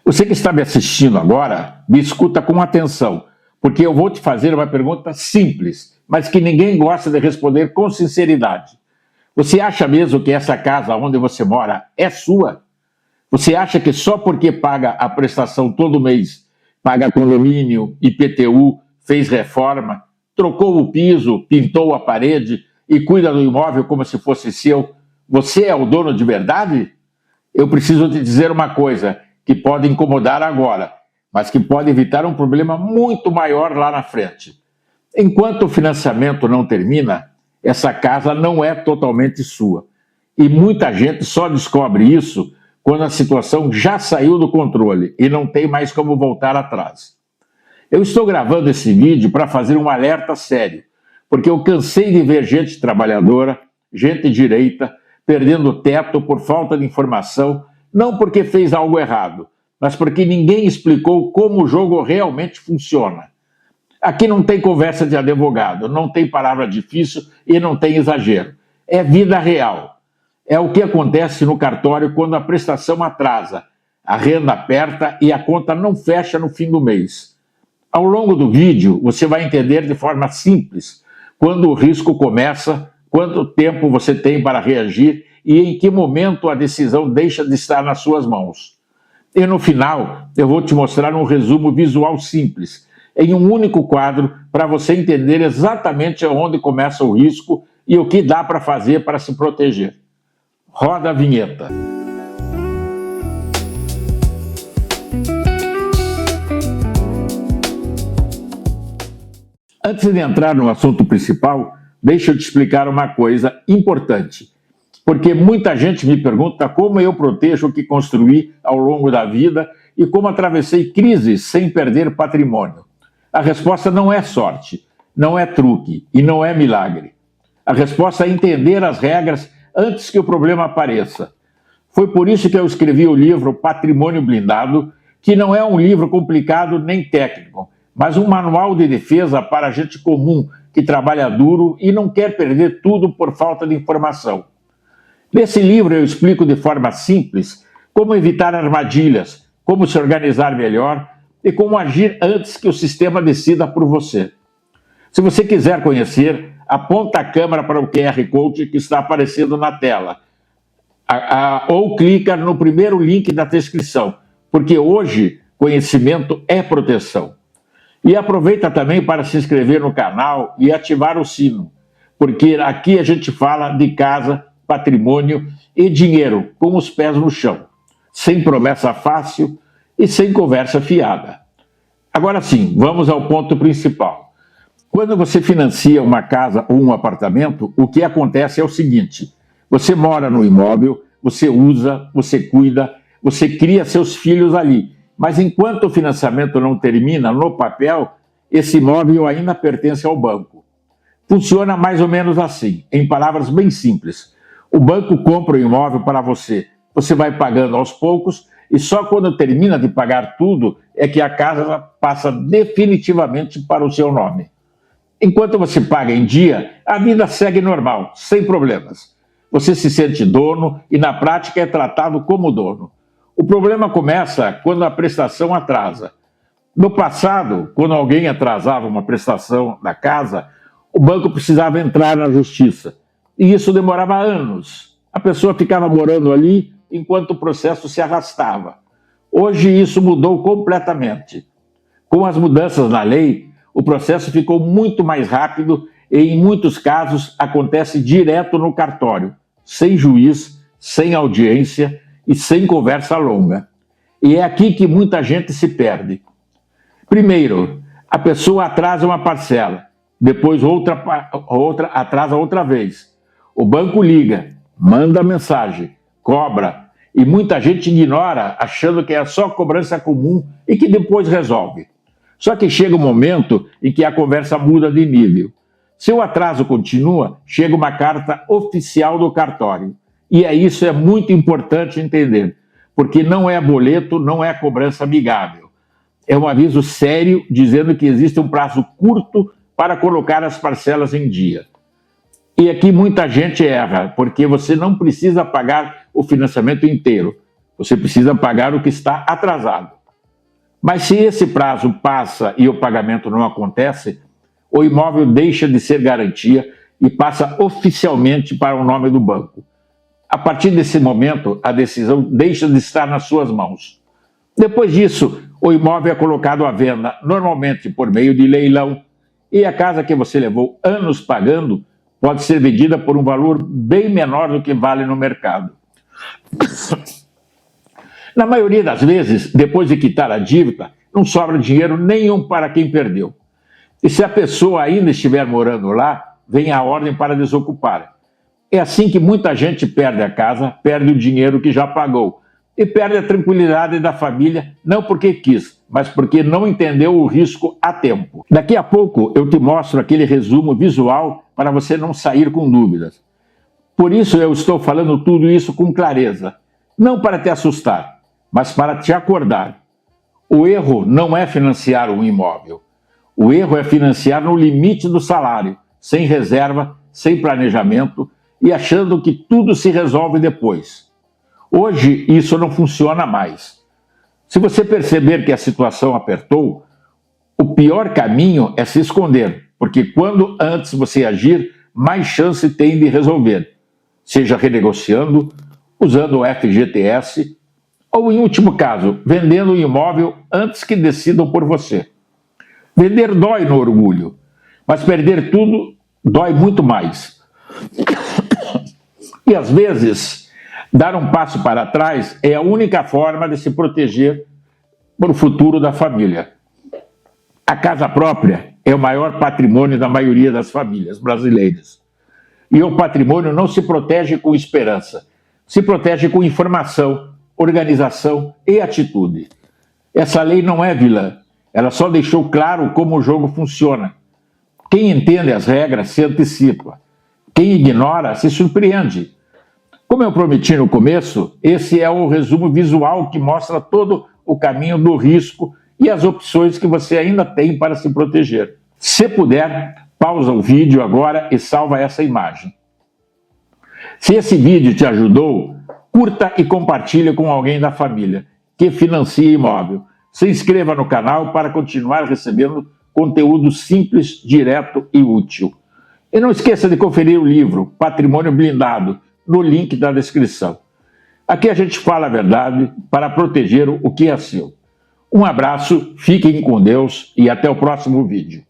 Você que está me assistindo agora, me escuta com atenção, porque eu vou te fazer uma pergunta simples, mas que ninguém gosta de responder com sinceridade. Você acha mesmo que essa casa onde você mora é sua? Você acha que só porque paga a prestação todo mês, paga condomínio, IPTU, fez reforma, trocou o piso, pintou a parede e cuida do imóvel como se fosse seu, você é o dono de verdade? Eu preciso te dizer uma coisa que pode incomodar agora, mas que pode evitar um problema muito maior lá na frente. Enquanto o financiamento não termina, essa casa não é totalmente sua. E muita gente só descobre isso quando a situação já saiu do controle e não tem mais como voltar atrás. Eu estou gravando esse vídeo para fazer um alerta sério, porque eu cansei de ver gente trabalhadora, gente direita, perdendo teto por falta de informação, não porque fez algo errado, mas porque ninguém explicou como o jogo realmente funciona. Aqui não tem conversa de advogado, não tem palavra difícil e não tem exagero. É vida real. É o que acontece no cartório quando a prestação atrasa, a renda aperta e a conta não fecha no fim do mês. Ao longo do vídeo, você vai entender de forma simples quando o risco começa, quanto tempo você tem para reagir e em que momento a decisão deixa de estar nas suas mãos. E no final, eu vou te mostrar um resumo visual simples, em um único quadro, para você entender exatamente onde começa o risco e o que dá para fazer para se proteger. Roda a vinheta. Antes de entrar no assunto principal, deixa eu te explicar uma coisa importante. Porque muita gente me pergunta como eu protejo o que construí ao longo da vida e como atravessei crises sem perder patrimônio. A resposta não é sorte, não é truque e não é milagre. A resposta é entender as regras antes que o problema apareça. Foi por isso que eu escrevi o livro Patrimônio Blindado, que não é um livro complicado nem técnico, mas um manual de defesa para gente comum que trabalha duro e não quer perder tudo por falta de informação. Nesse livro eu explico de forma simples como evitar armadilhas, como se organizar melhor e como agir antes que o sistema decida por você. Se você quiser conhecer, aponta a câmera para o QR Code que está aparecendo na tela. Ou clica no primeiro link da descrição, porque hoje conhecimento é proteção. E aproveita também para se inscrever no canal e ativar o sino, porque aqui a gente fala de casa, patrimônio e dinheiro com os pés no chão, sem promessa fácil e sem conversa fiada. Agora sim, vamos ao ponto principal. Quando você financia uma casa ou um apartamento, o que acontece é o seguinte: você mora no imóvel, você usa, você cuida, você cria seus filhos ali, mas enquanto o financiamento não termina no papel, esse imóvel ainda pertence ao banco. Funciona mais ou menos assim, em palavras bem simples. O banco compra o imóvel para você, você vai pagando aos poucos e só quando termina de pagar tudo é que a casa passa definitivamente para o seu nome. Enquanto você paga em dia, a vida segue normal, sem problemas. Você se sente dono e na prática é tratado como dono. O problema começa quando a prestação atrasa. No passado, quando alguém atrasava uma prestação da casa, o banco precisava entrar na justiça. E isso demorava anos. A pessoa ficava morando ali enquanto o processo se arrastava. Hoje isso mudou completamente. Com as mudanças na lei, o processo ficou muito mais rápido e, em muitos casos, acontece direto no cartório, sem juiz, sem audiência e sem conversa longa. E é aqui que muita gente se perde. Primeiro, a pessoa atrasa uma parcela, depois outra atrasa outra vez. O banco liga, manda mensagem, cobra, e muita gente ignora, achando que é só cobrança comum e que depois resolve. Só que chega um momento em que a conversa muda de nível. Se o atraso continua, chega uma carta oficial do cartório. E isso é muito importante entender, porque não é boleto, não é cobrança amigável. É um aviso sério dizendo que existe um prazo curto para colocar as parcelas em dia. E aqui muita gente erra, porque você não precisa pagar o financiamento inteiro. Você precisa pagar o que está atrasado. Mas se esse prazo passa e o pagamento não acontece, o imóvel deixa de ser garantia e passa oficialmente para o nome do banco. A partir desse momento, a decisão deixa de estar nas suas mãos. Depois disso, o imóvel é colocado à venda, normalmente por meio de leilão, e a casa que você levou anos pagando pode ser vendida por um valor bem menor do que vale no mercado. Na maioria das vezes, depois de quitar a dívida, não sobra dinheiro nenhum para quem perdeu. E se a pessoa ainda estiver morando lá, vem a ordem para desocupar. É assim que muita gente perde a casa, perde o dinheiro que já pagou e perde a tranquilidade da família, não porque quis, mas porque não entendeu o risco a tempo. Daqui a pouco eu te mostro aquele resumo visual para você não sair com dúvidas. Por isso eu estou falando tudo isso com clareza, não para te assustar, mas para te acordar. O erro não é financiar um imóvel. O erro é financiar no limite do salário, sem reserva, sem planejamento e achando que tudo se resolve depois. Hoje isso não funciona mais. Se você perceber que a situação apertou, o pior caminho é se esconder, porque quando antes você agir, mais chance tem de resolver, seja renegociando, usando o FGTS ou, em último caso, vendendo o imóvel antes que decidam por você. Vender dói no orgulho, mas perder tudo dói muito mais. E às vezes, dar um passo para trás é a única forma de se proteger para o futuro da família. A casa própria é o maior patrimônio da maioria das famílias brasileiras. E o patrimônio não se protege com esperança, se protege com informação, organização e atitude. Essa lei não é vilã, ela só deixou claro como o jogo funciona. Quem entende as regras se antecipa, quem ignora se surpreende. Como eu prometi no começo, esse é o resumo visual que mostra todo o caminho do risco e as opções que você ainda tem para se proteger. Se puder, pausa o vídeo agora e salva essa imagem. Se esse vídeo te ajudou, curta e compartilhe com alguém da família que financia imóvel. Se inscreva no canal para continuar recebendo conteúdo simples, direto e útil. E não esqueça de conferir o livro Patrimônio Blindado no link da descrição. Aqui a gente fala a verdade para proteger o que é seu. Um abraço, fiquem com Deus e até o próximo vídeo.